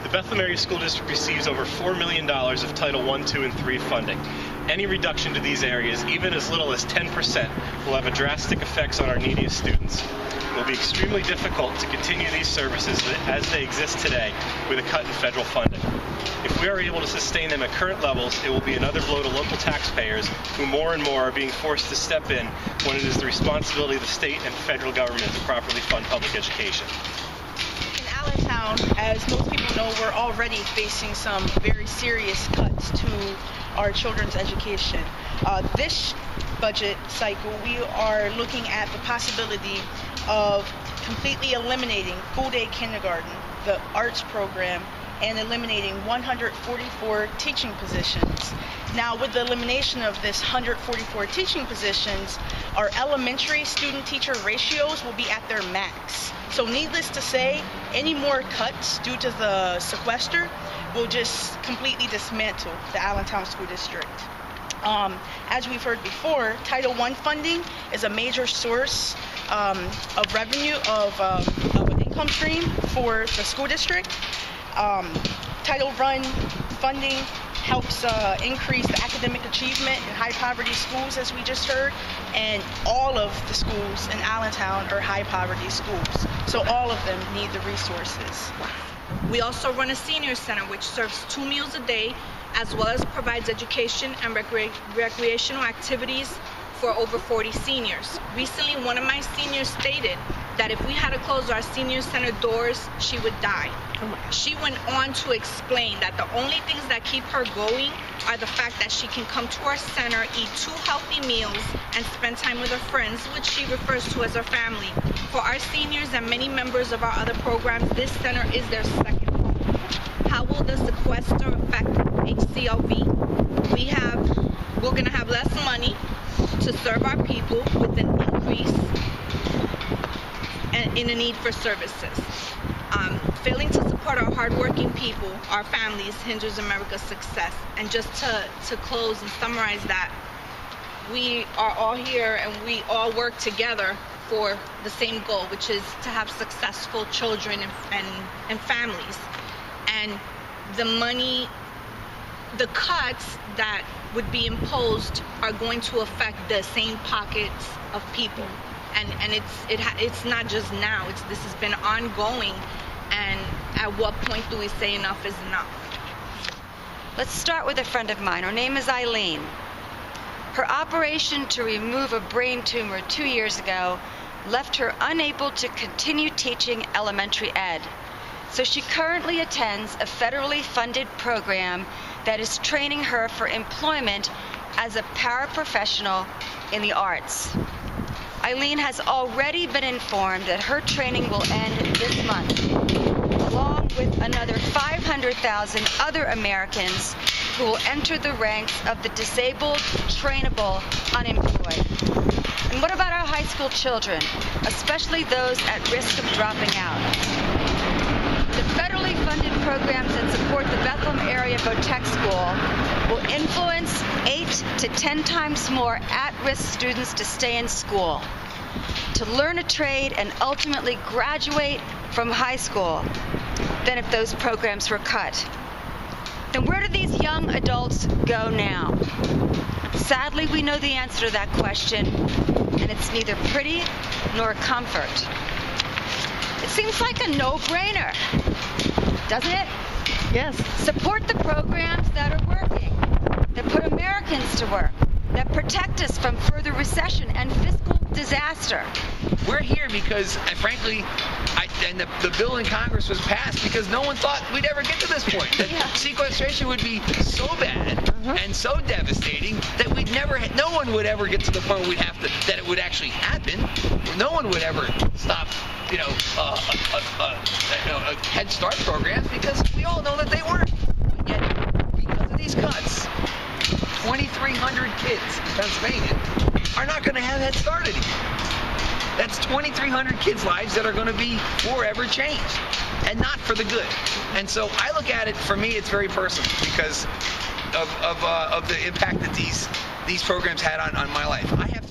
The Bethlehem Area School District receives over $4 million of Title I, II, and III funding. Any reduction to these areas, even as little as 10%, will have a drastic effects on our neediest students. It will be extremely difficult to continue these services as they exist today with a cut in federal funding. If we are able to sustain them at current levels, it will be another blow to local taxpayers who more and more are being forced to step in when it is the responsibility of the state and federal government to properly fund public education. In Allentown, as most people know, we're already facing some very serious cuts to our children's education. This budget cycle, we are looking at the possibility of completely eliminating full-day kindergarten, the arts program, and eliminating 144 teaching positions. Now, with the elimination of this 144 teaching positions, our elementary student-teacher ratios will be at their max. So needless to say, any more cuts due to the sequester will just completely dismantle the Allentown School District. As we've heard before, Title I funding is a major source of revenue, of an income stream for the school district. Title I funding helps increase the academic achievement in high poverty schools, as we just heard, and all of the schools in Allentown are high poverty schools, so all of them need the resources. We also run a senior center which serves 2 meals a day, as well as provides education and recreational activities for over 40 seniors. Recently, one of my seniors stated that if we had to close our senior center doors, she would die. She went on to explain that the only things that keep her going are the fact that she can come to our center, eat 2 healthy meals, and spend time with her friends, which she refers to as her family. For our seniors and many members of our other programs, this center is their second home. How will the sequester affect HCLV? We're going to have less money to serve our people with an increase in a need for services. Failing to support our hardworking people, our families, hinders America's success. And just to close and summarize that, we are all here and we all work together for the same goal, which is to have successful children and families. And the cuts that would be imposed are going to affect the same pockets of people. And it's not just now, this has been ongoing, and at what point do we say enough is enough? Let's start with a friend of mine. Her name is Eileen. Her operation to remove a brain tumor 2 years ago left her unable to continue teaching elementary ed. So she currently attends a federally funded program that is training her for employment as a paraprofessional in the arts. Eileen has already been informed that her training will end this month, along with another 500,000 other Americans who will enter the ranks of the disabled, trainable, unemployed. And what about our high school children, especially those at risk of dropping out? The federally funded programs that support the Bethlehem area Vo-Tech School will influence 8 to 10 times more at-risk students to stay in school, to learn a trade and ultimately graduate from high school than if those programs were cut. Then where do these young adults go now? Sadly, we know the answer to that question, and it's neither pretty nor comfort. It seems like a no-brainer, doesn't it? Yes. Support the programs that are working, that put Americans to work, that protect us from further recession and fiscal disaster. We're here because, frankly, the bill in Congress was passed because no one thought we'd ever get to this point. That sequestration would be so bad and so devastating that no one would ever get to the point where that it would actually happen. No one would ever stop, Head Start programs because we all know that they work. Yet, because of these cuts, 2,300 kids in Pennsylvania are not going to have Head Start anymore. That's 2,300 kids' lives that are going to be forever changed, and not for the good. And so I look at it, for me, it's very personal because of the impact that these programs had on my life. I have